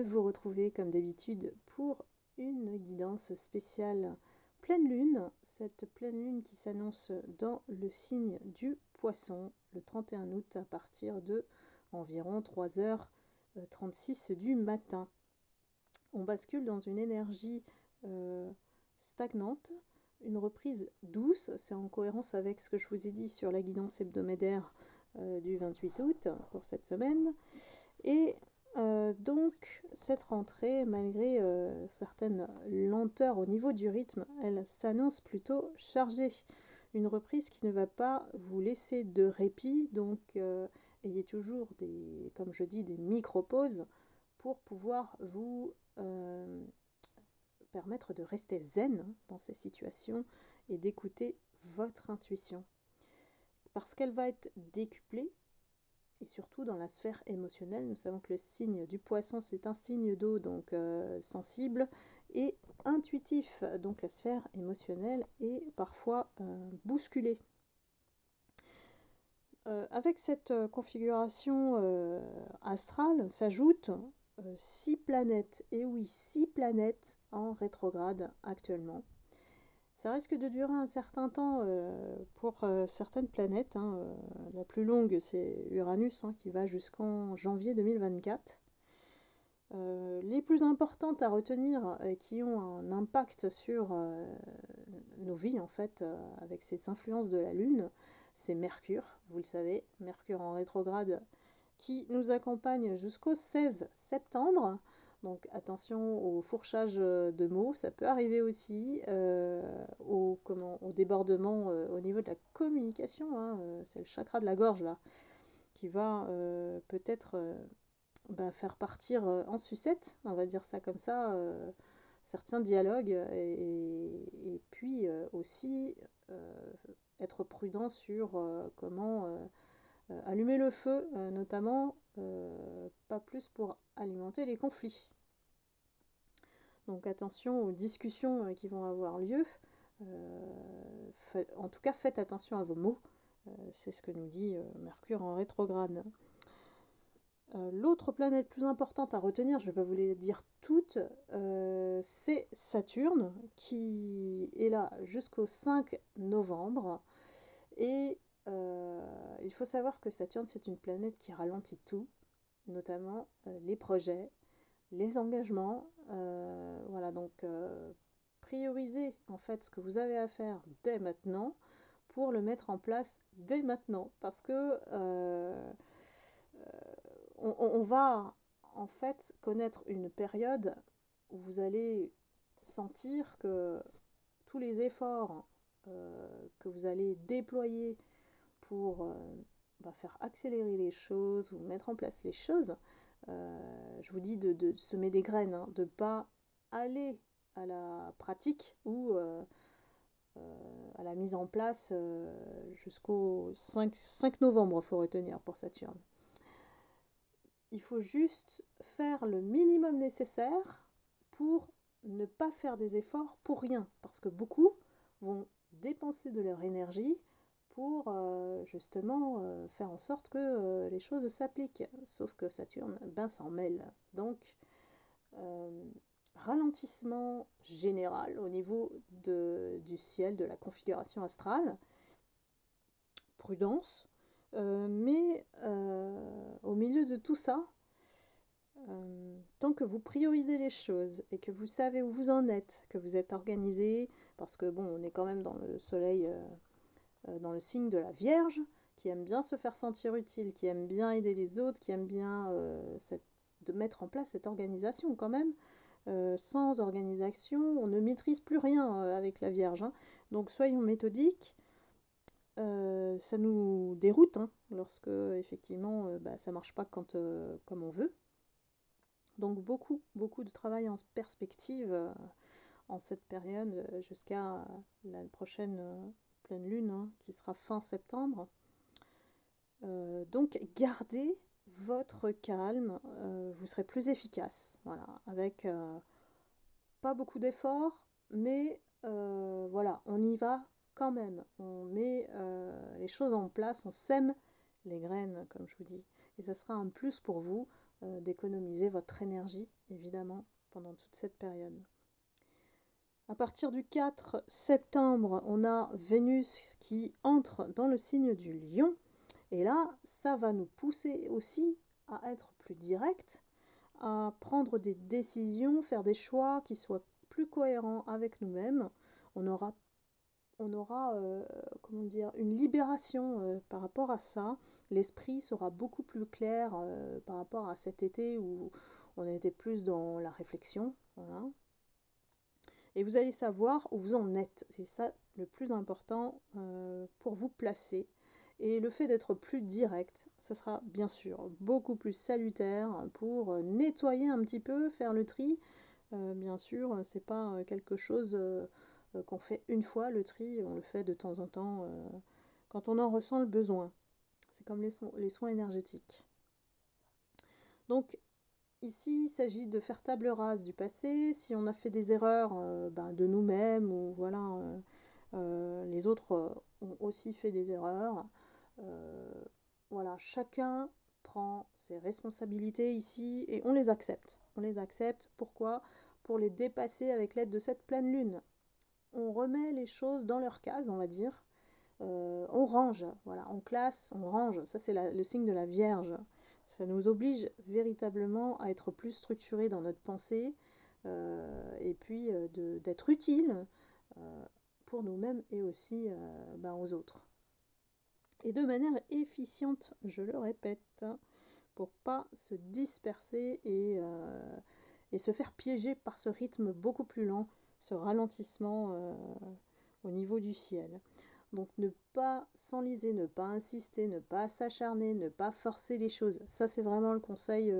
Vous retrouver comme d'habitude pour une guidance spéciale pleine lune, cette pleine lune qui s'annonce dans le signe du Poisson le 31 août à partir de environ 3h36 du matin. On bascule dans une énergie stagnante, une reprise douce, c'est en cohérence avec ce que je vous ai dit sur la guidance hebdomadaire du 28 août pour cette semaine. Et donc cette rentrée, malgré certaines lenteurs au niveau du rythme, elle s'annonce plutôt chargée. Une reprise qui ne va pas vous laisser de répit, donc ayez toujours comme je dis, des micro-pauses pour pouvoir vous permettre de rester zen dans ces situations et d'écouter votre intuition. Parce qu'elle va être décuplée, et surtout dans la sphère émotionnelle. Nous savons que le signe du Poisson, c'est un signe d'eau, donc sensible et intuitif. Donc la sphère émotionnelle est parfois bousculée. Avec cette configuration astrale s'ajoutent 6 planètes, et oui, 6 planètes en rétrograde actuellement. Ça risque de durer un certain temps pour certaines planètes. La plus longue, c'est Uranus, qui va jusqu'en janvier 2024. Les plus importantes à retenir et qui ont un impact sur nos vies, en fait, avec ces influences de la Lune, c'est Mercure, vous le savez, Mercure en rétrograde, qui nous accompagne jusqu'au 16 septembre. Donc attention au fourchage de mots, ça peut arriver aussi, au débordement au niveau de la communication, c'est le chakra de la gorge là, qui va peut-être faire partir en sucette, on va dire ça comme ça, certains dialogues, et puis aussi être prudent sur comment allumer le feu, notamment, pas plus pour alimenter les conflits. Donc attention aux discussions qui vont avoir lieu. En tout cas, faites attention à vos mots. C'est ce que nous dit Mercure en rétrograde. L'autre planète plus importante à retenir, je ne vais pas vous les dire toutes, c'est Saturne, qui est là jusqu'au 5 novembre. Et il faut savoir que Saturne, c'est une planète qui ralentit tout, notamment les projets, les engagements. Voilà, donc priorisez en fait ce que vous avez à faire dès maintenant pour le mettre en place dès maintenant, parce que on va en fait connaître une période où vous allez sentir que tous les efforts que vous allez déployer pour faire accélérer les choses ou mettre en place les choses, je vous dis de semer des graines, de ne pas aller à la pratique ou à la mise en place jusqu'au 5 novembre, il faut retenir pour Saturne. Il faut juste faire le minimum nécessaire pour ne pas faire des efforts pour rien, parce que beaucoup vont dépenser de leur énergie pour justement faire en sorte que les choses s'appliquent. Sauf que Saturne, s'en mêle. Donc, ralentissement général au niveau du ciel, de la configuration astrale, prudence, mais au milieu de tout ça, tant que vous priorisez les choses et que vous savez où vous en êtes, que vous êtes organisé, parce que bon, on est quand même dans le soleil, dans le signe de la Vierge, qui aime bien se faire sentir utile, qui aime bien aider les autres, qui aime bien de mettre en place cette organisation quand même. Sans organisation, on ne maîtrise plus rien avec la Vierge. Donc soyons méthodiques. Ça nous déroute lorsque effectivement ça marche pas comme on veut. Donc beaucoup de travail en perspective en cette période jusqu'à la prochaine pleine lune qui sera fin septembre. Donc gardez votre calme, vous serez plus efficace, voilà, avec pas beaucoup d'efforts, mais voilà, on y va quand même, on met les choses en place, on sème les graines, comme je vous dis. Et ça sera un plus pour vous d'économiser votre énergie, évidemment, pendant toute cette période. À partir du 4 septembre, on a Vénus qui entre dans le signe du Lion. Et là, ça va nous pousser aussi à être plus direct, à prendre des décisions, faire des choix qui soient plus cohérents avec nous-mêmes. On aura comment dire, une libération par rapport à ça. L'esprit sera beaucoup plus clair par rapport à cet été où on était plus dans la réflexion. Voilà. Et vous allez savoir où vous en êtes. C'est ça le plus important pour vous placer. Et le fait d'être plus direct, ça sera bien sûr beaucoup plus salutaire pour nettoyer un petit peu, faire le tri. Bien sûr, c'est pas quelque chose qu'on fait une fois, le tri, on le fait de temps en temps quand on en ressent le besoin. C'est comme les soins énergétiques. Donc, ici, il s'agit de faire table rase du passé. Si on a fait des erreurs de nous-mêmes, ou voilà, les autres ont aussi fait des erreurs. Voilà, chacun prend ses responsabilités ici et on les accepte. On les accepte. Pourquoi ? Pour les dépasser avec l'aide de cette pleine lune. On remet les choses dans leur case, on va dire. On range, voilà, on classe, on range. Ça, c'est le signe de la Vierge. Ça nous oblige véritablement à être plus structurés dans notre pensée et puis d'être utile pour nous-mêmes et aussi aux autres. Et de manière efficiente, je le répète, pour pas se disperser et se faire piéger par ce rythme beaucoup plus lent, ce ralentissement au niveau du ciel. Donc ne pas s'enliser, ne pas insister, ne pas s'acharner, ne pas forcer les choses. Ça, c'est vraiment le conseil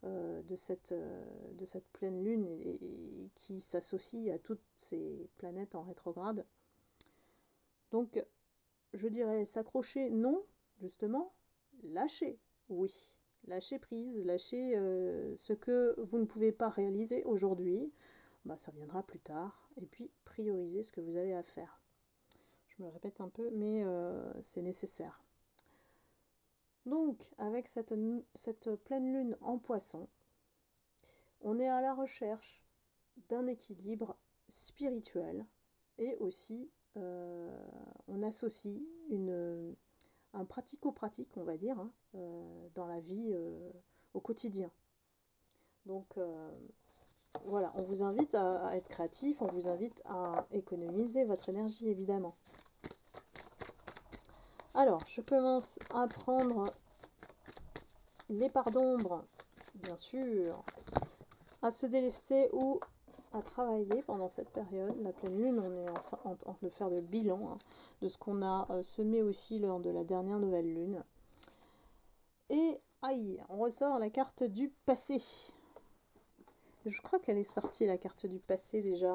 de cette pleine lune et qui s'associe à toutes ces planètes en rétrograde. Donc, je dirais s'accrocher, non, justement, lâcher, oui. Lâcher prise, lâcher ce que vous ne pouvez pas réaliser aujourd'hui, ça viendra plus tard. Et puis, prioriser ce que vous avez à faire. Je me répète un peu, mais c'est nécessaire. Donc, avec cette pleine lune en Poisson, on est à la recherche d'un équilibre spirituel et aussi on associe un pratico-pratique, on va dire, dans la vie au quotidien. Donc voilà, on vous invite à être créatif, on vous invite à économiser votre énergie, évidemment. Alors, je commence à prendre les parts d'ombre, bien sûr, à se délester ou à travailler pendant cette période. La pleine lune, on est en train de faire le bilan de ce qu'on a semé aussi lors de la dernière nouvelle lune. Et on ressort la carte du passé. Je crois qu'elle est sortie, la carte du passé, déjà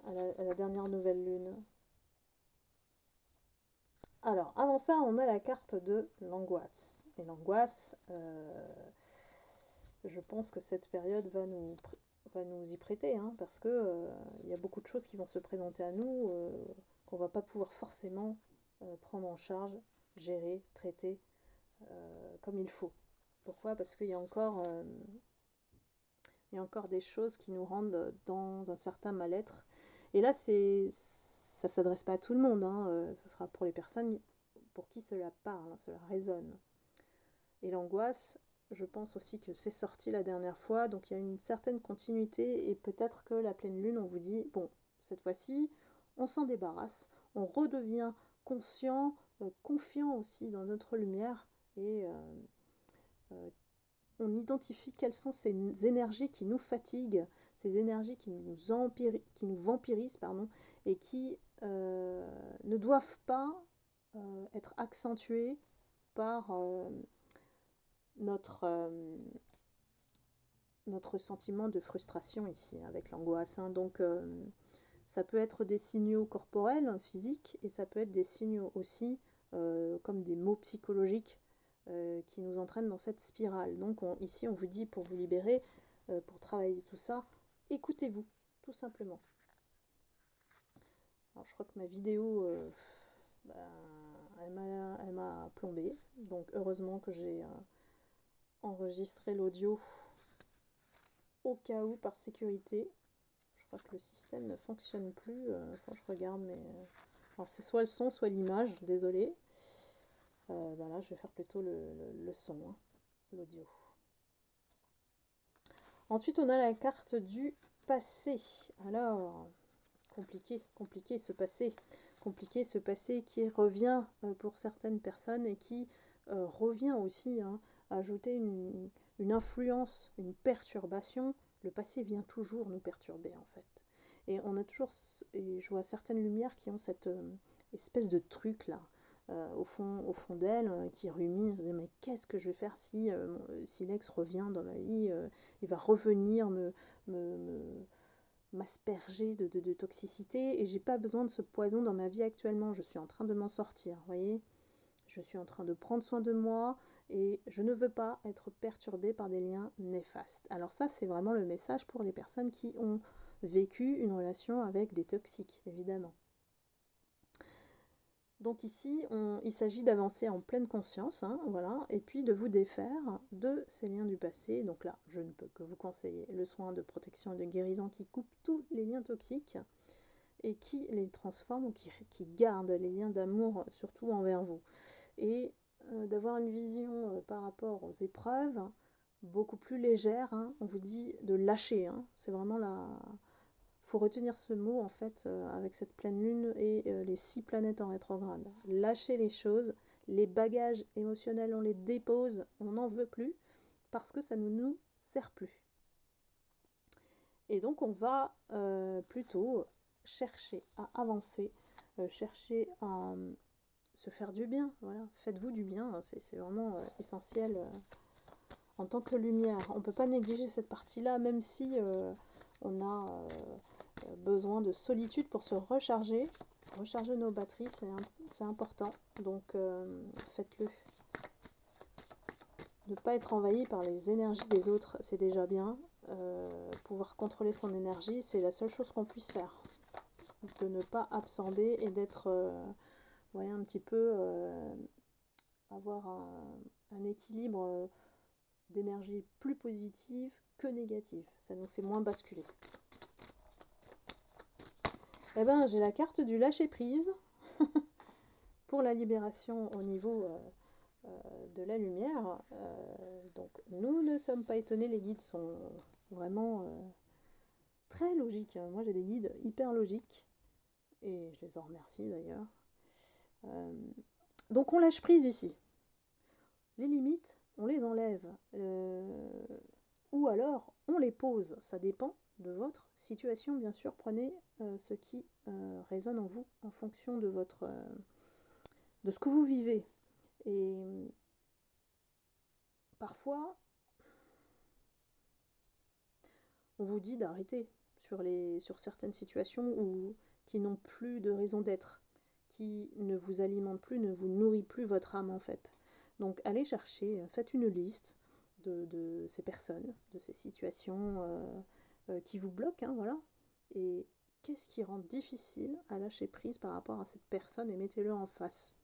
à la dernière nouvelle lune. Alors, avant ça, on a la carte de l'angoisse. Et l'angoisse, je pense que cette période va nous y prêter, parce que y a beaucoup de choses qui vont se présenter à nous, qu'on va pas pouvoir forcément prendre en charge, gérer, traiter comme il faut. Pourquoi ? Parce qu'il y a encore des choses qui nous rendent dans un certain mal-être. Et là, ça s'adresse pas à tout le monde, ce sera pour les personnes pour qui cela parle, cela résonne. Et l'angoisse, je pense aussi que c'est sorti la dernière fois, donc il y a une certaine continuité et peut-être que la pleine lune, on vous dit, bon, cette fois-ci, on s'en débarrasse, on redevient conscient, confiant aussi dans notre lumière et on identifie quelles sont ces énergies qui nous fatiguent, ces énergies qui nous vampirisent, et qui ne doivent pas être accentuées par notre sentiment de frustration ici, avec l'angoisse. Donc, ça peut être des signaux corporels, physiques, et ça peut être des signaux aussi comme des maux psychologiques qui nous entraînent dans cette spirale. Donc ici, on vous dit, pour vous libérer, pour travailler tout ça, écoutez-vous, tout simplement. Alors, je crois que ma vidéo, elle m'a plombé. Donc heureusement que j'ai enregistré l'audio au cas où par sécurité. Je crois que le système ne fonctionne plus. Quand je regarde, mais alors c'est soit le son, soit l'image. Désolée. Là, je vais faire plutôt le son, hein, l'audio. Ensuite, on a la carte du passé. Alors, compliqué ce passé. Compliqué ce passé qui revient pour certaines personnes et qui revient aussi ajouter une influence, une perturbation. Le passé vient toujours nous perturber en fait. Et on a toujours, et je vois certaines lumières qui ont cette espèce de truc là au fond d'elle qui rumine, mais qu'est-ce que je vais faire si l'ex revient dans ma vie, il va revenir m'asperger de toxicité et j'ai pas besoin de ce poison dans ma vie actuellement, je suis en train de m'en sortir, vous voyez, je suis en train de prendre soin de moi et je ne veux pas être perturbée par des liens néfastes. Alors ça, c'est vraiment le message pour les personnes qui ont vécu une relation avec des toxiques, évidemment. Donc ici, il s'agit d'avancer en pleine conscience, voilà, et puis de vous défaire de ces liens du passé. Donc là, je ne peux que vous conseiller le soin de protection et de guérison qui coupe tous les liens toxiques et qui les transforme ou qui garde les liens d'amour surtout envers vous. Et d'avoir une vision par rapport aux épreuves beaucoup plus légère, on vous dit de lâcher, c'est vraiment faut retenir ce mot en fait avec cette pleine lune et les 6 planètes en rétrograde. Lâcher les choses, les bagages émotionnels on les dépose, on n'en veut plus parce que ça ne nous sert plus. Et donc on va plutôt chercher à avancer, chercher à se faire du bien, voilà. Faites-vous du bien, c'est vraiment essentiel en tant que lumière. On ne peut pas négliger cette partie-là, même si on a besoin de solitude pour se recharger nos batteries, c'est important, donc faites-le. Ne pas être envahi par les énergies des autres, c'est déjà bien. Pouvoir contrôler son énergie, c'est la seule chose qu'on puisse faire. De ne pas absorber et d'être un petit peu avoir un équilibre d'énergie plus positive que négative. Ça nous fait moins basculer. Eh ben, j'ai la carte du lâcher-prise pour la libération au niveau de la lumière. Donc, nous ne sommes pas étonnés, les guides sont vraiment très logiques. Moi, j'ai des guides hyper logiques et je les en remercie d'ailleurs. Donc, on lâche prise ici. Les limites, on les enlève. Ou alors, on les pose. Ça dépend de votre situation, bien sûr. Prenez ce qui résonne en vous en fonction de de ce que vous vivez. Et parfois, on vous dit d'arrêter sur certaines situations qui n'ont plus de raison d'être, qui ne vous alimentent plus, ne vous nourrit plus votre âme en fait. Donc allez chercher, faites une liste de ces personnes, de ces situations qui vous bloquent, voilà. Et qu'est-ce qui rend difficile à lâcher prise par rapport à cette personne et mettez-le en face.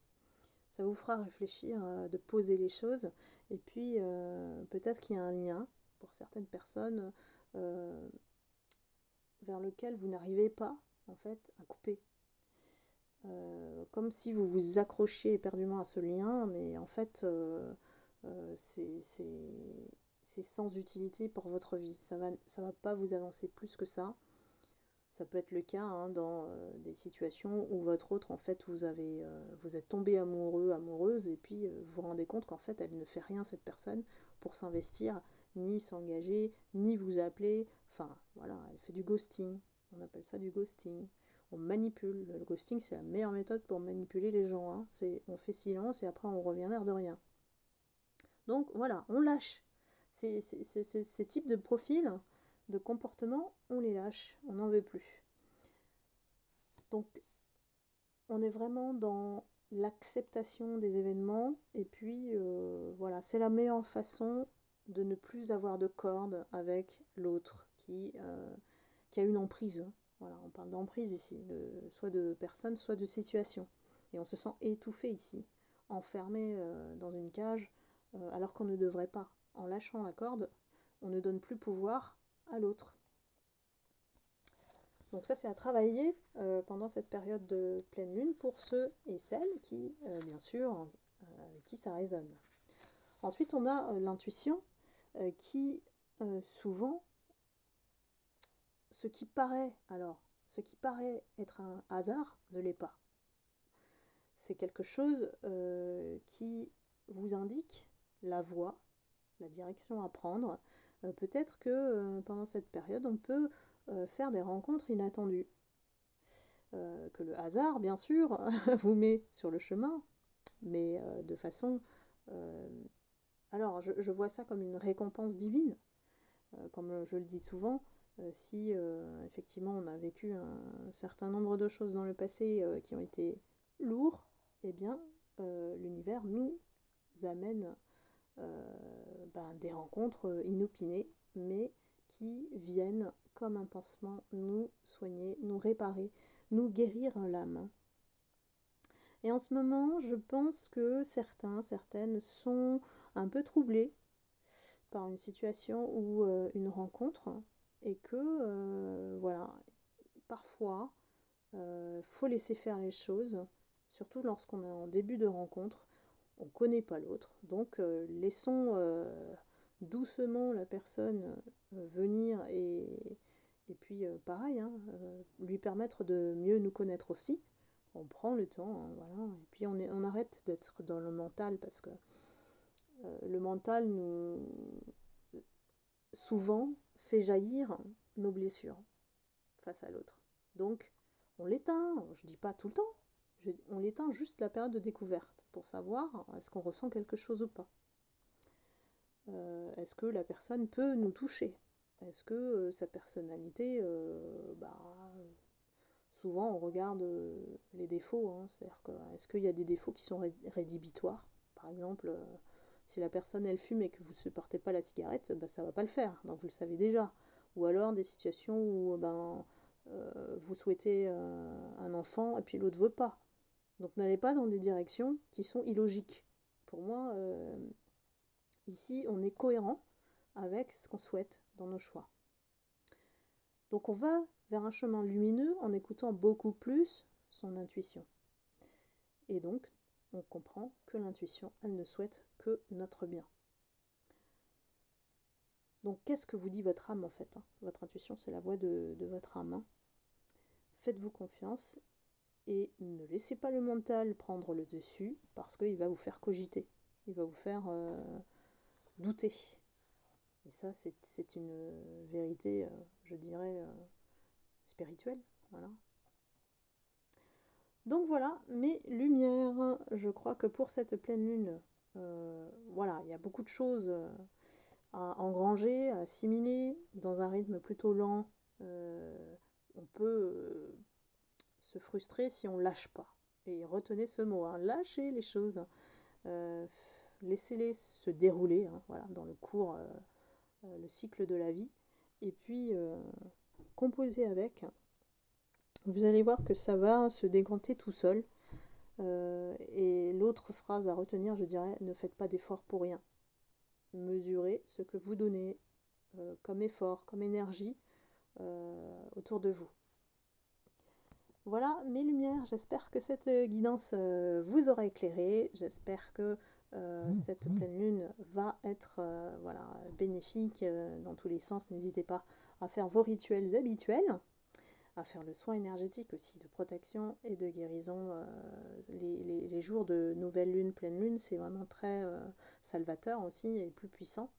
Ça vous fera réfléchir, de poser les choses. Et puis peut-être qu'il y a un lien pour certaines personnes vers lequel vous n'arrivez pas en fait à couper. Comme si vous vous accrochiez éperdument à ce lien, mais en fait c'est sans utilité pour votre vie. Ça va pas vous avancer plus que ça. Ça peut être le cas dans des situations où votre autre, en fait, vous êtes tombé amoureux, amoureuse, et puis vous vous rendez compte qu'en fait, elle ne fait rien, cette personne, pour s'investir, ni s'engager, ni vous appeler. Enfin, voilà, elle fait du ghosting. On appelle ça du ghosting. On manipule. Le ghosting, c'est la meilleure méthode pour manipuler les gens. On fait silence et après, on revient l'air de rien. Donc, voilà, on lâche. Ces types de profils, de comportements, on les lâche, on n'en veut plus. Donc on est vraiment dans l'acceptation des événements et puis voilà, c'est la meilleure façon de ne plus avoir de corde avec l'autre qui a une emprise. Voilà, on parle d'emprise ici, soit de personne, soit de situation. Et on se sent étouffé ici. enfermé dans une cage alors qu'on ne devrait pas. En lâchant la corde, on ne donne plus pouvoir à l'autre. Donc ça, c'est à travailler pendant cette période de pleine lune pour ceux et celles qui, bien sûr, avec qui ça résonne. Ensuite, on a l'intuition qui, souvent, ce qui paraît être un hasard ne l'est pas. C'est quelque chose qui vous indique la voie, la direction à prendre. Peut-être que pendant cette période, on peut faire des rencontres inattendues. Que le hasard, bien sûr, vous met sur le chemin, mais de façon... alors, je vois ça comme une récompense divine. Comme je le dis souvent, si effectivement on a vécu un certain nombre de choses dans le passé qui ont été lourds, eh bien l'univers nous amène des rencontres inopinées, mais qui viennent comme un pansement nous soigner, nous réparer, nous guérir l'âme. Et en ce moment, je pense que certaines sont un peu troublés par une situation ou une rencontre, et que voilà, parfois faut laisser faire les choses, surtout lorsqu'on est en début de rencontre, on ne connaît pas l'autre, donc laissons doucement la personne venir, et puis pareil, lui permettre de mieux nous connaître aussi. On prend le temps, voilà, et puis on arrête d'être dans le mental, parce que le mental nous souvent fait jaillir nos blessures face à l'autre. Donc on l'éteint, je dis pas tout le temps, on l'éteint juste la période de découverte pour savoir est-ce qu'on ressent quelque chose ou pas. Est-ce que la personne peut nous toucher? Est-ce que sa personnalité, souvent on regarde les défauts, c'est-à-dire que est-ce qu'il y a des défauts qui sont rédhibitoires? Par exemple, si la personne elle fume et que vous ne supportez pas la cigarette, ça va pas le faire, donc vous le savez déjà. Ou alors des situations où vous souhaitez un enfant et puis l'autre veut pas. Donc n'allez pas dans des directions qui sont illogiques. Pour moi, ici on est cohérent avec ce qu'on souhaite dans nos choix. Donc on va vers un chemin lumineux en écoutant beaucoup plus son intuition. Et donc, on comprend que l'intuition, elle ne souhaite que notre bien. Donc, qu'est-ce que vous dit votre âme en fait? Votre intuition, c'est la voix de votre âme. Faites-vous confiance et ne laissez pas le mental prendre le dessus, parce qu'il va vous faire cogiter, il va vous faire douter. Et ça, c'est une vérité, je dirais, spirituelle. Voilà. Donc voilà, mes lumières. Je crois que pour cette pleine lune, voilà, il y a beaucoup de choses à engranger, à assimiler dans un rythme plutôt lent. On peut se frustrer si on lâche pas. Et retenez ce mot, lâchez les choses. Laissez-les se dérouler, voilà, dans le cours, le cycle de la vie. Et puis, composez avec. Vous allez voir que ça va se décanter tout seul. Et l'autre phrase à retenir, je dirais, ne faites pas d'efforts pour rien. Mesurez ce que vous donnez comme effort, comme énergie autour de vous. Voilà mes lumières, j'espère que cette guidance vous aura éclairé, j'espère que cette pleine lune va être bénéfique dans tous les sens. N'hésitez pas à faire vos rituels habituels, à faire le soin énergétique aussi de protection et de guérison. Les jours de nouvelle lune, pleine lune, c'est vraiment très salvateur aussi et plus puissant.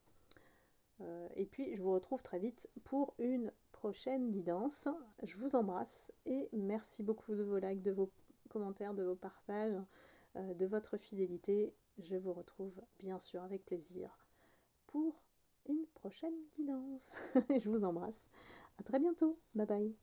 Et puis je vous retrouve très vite pour une prochaine guidance. Je vous embrasse et merci beaucoup de vos likes, de vos commentaires, de vos partages, de votre fidélité. Je vous retrouve bien sûr avec plaisir pour une prochaine guidance. Je vous embrasse. À très bientôt. Bye bye.